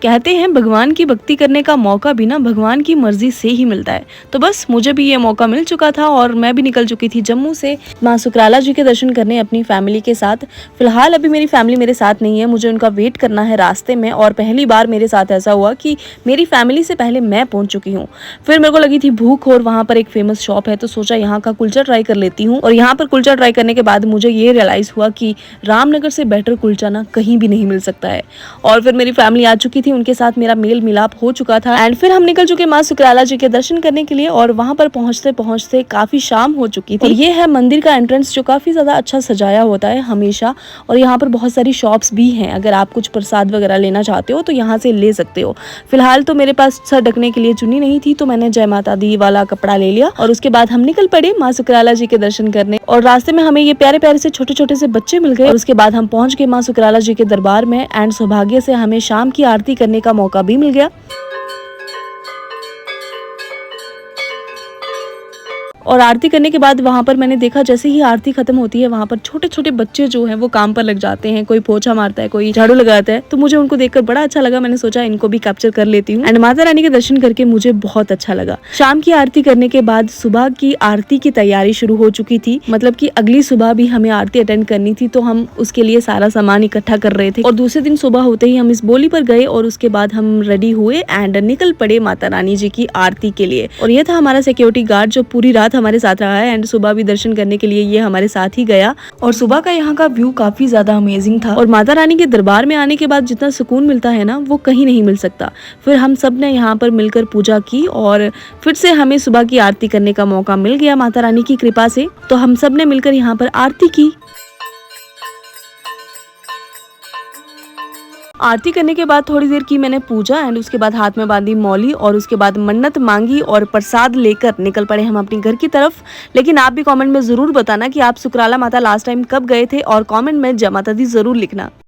कहते हैं भगवान की भक्ति करने का मौका भी ना भगवान की मर्जी से ही मिलता है। तो बस मुझे भी ये मौका मिल चुका था और मैं भी निकल चुकी थी जम्मू से माँ सुकराला जी के दर्शन करने अपनी फैमिली के साथ। फिलहाल अभी मेरी फैमिली मेरे साथ नहीं है, मुझे उनका वेट करना है रास्ते में। और पहली बार मेरे साथ ऐसा हुआ कि मेरी फैमिली से पहले मैं पहुंच चुकी हूँ। फिर मेरे को लगी थी भूख और वहाँ पर एक फेमस शॉप है तो सोचा यहाँ का कुलचा ट्राई कर लेती हूँ। और यहाँ पर कुलचा ट्राई करने के बाद मुझे ये रियलाइज हुआ कि रामनगर से बेटर कुलचा ना कहीं भी नहीं मिल सकता है। और फिर मेरी फैमिली आ चुकी थी, उनके साथ मेरा मेल मिलाप हो चुका था एंड फिर हम निकल चुके माँ सुकराला जी के दर्शन करने के लिए। और वहां पर पहुंचते पहुंचते काफी शाम हो चुकी थी। और ये है मंदिर का एंट्रेंस जो काफी ज्यादा अच्छा सजाया होता है हमेशा। और यहाँ पर बहुत सारी शॉप्स भी हैं, अगर आप कुछ प्रसाद वगैरह लेना चाहते हो तो यहाँ से ले सकते हो। फिलहाल तो मेरे पास सर ढकने के लिए चुन्नी नहीं थी तो मैंने जय माता दी वाला कपड़ा ले लिया और उसके बाद हम निकल पड़े माँ सुकराला जी के दर्शन करने। और रास्ते में हमें ये प्यारे प्यारे से छोटे छोटे से बच्चे मिल गए और उसके बाद हम पहुंच गए माँ सुकराला जी के दरबार में एंड सौभाग्य से हमें शाम की आरती करने का मौका भी मिल गया। और आरती करने के बाद वहाँ पर मैंने देखा जैसे ही आरती खत्म होती है वहाँ पर छोटे छोटे बच्चे जो हैं वो काम पर लग जाते हैं, कोई पोछा मारता है, कोई झाड़ू लगाता है। तो मुझे उनको देखकर बड़ा अच्छा लगा, मैंने सोचा इनको भी कैप्चर कर लेती हूँ एंड माता रानी के दर्शन करके मुझे बहुत अच्छा लगा। शाम की आरती करने के बाद सुबह की आरती की तैयारी शुरू हो चुकी थी, मतलब की अगली सुबह भी हमें आरती अटेंड करनी थी तो हम उसके लिए सारा सामान इकट्ठा कर रहे थे। और दूसरे दिन सुबह होते ही हम इस बोली पर गए और उसके बाद हम रेडी हुए एंड निकल पड़े माता रानी जी की आरती के लिए। और ये था हमारा सिक्योरिटी गार्ड जो पूरी रात हमारे साथ रहा है एंड सुबह भी दर्शन करने के लिए ये हमारे साथ ही गया। और सुबह का यहाँ का व्यू काफी ज्यादा अमेजिंग था और माता रानी के दरबार में आने के बाद जितना सुकून मिलता है ना वो कहीं नहीं मिल सकता। फिर हम सब ने यहाँ पर मिलकर पूजा की और फिर से हमें सुबह की आरती करने का मौका मिल गया माता रानी की कृपा से। तो हम सब ने मिलकर यहाँ पर आरती की। आरती करने के बाद थोड़ी देर की मैंने पूजा एंड उसके बाद हाथ में बांधी मौली और उसके बाद मन्नत मांगी और प्रसाद लेकर निकल पड़े हम अपने घर की तरफ। लेकिन आप भी कमेंट में जरूर बताना कि आप सुकराला माता लास्ट टाइम कब गए थे और कमेंट में जय माता दी जरूर लिखना।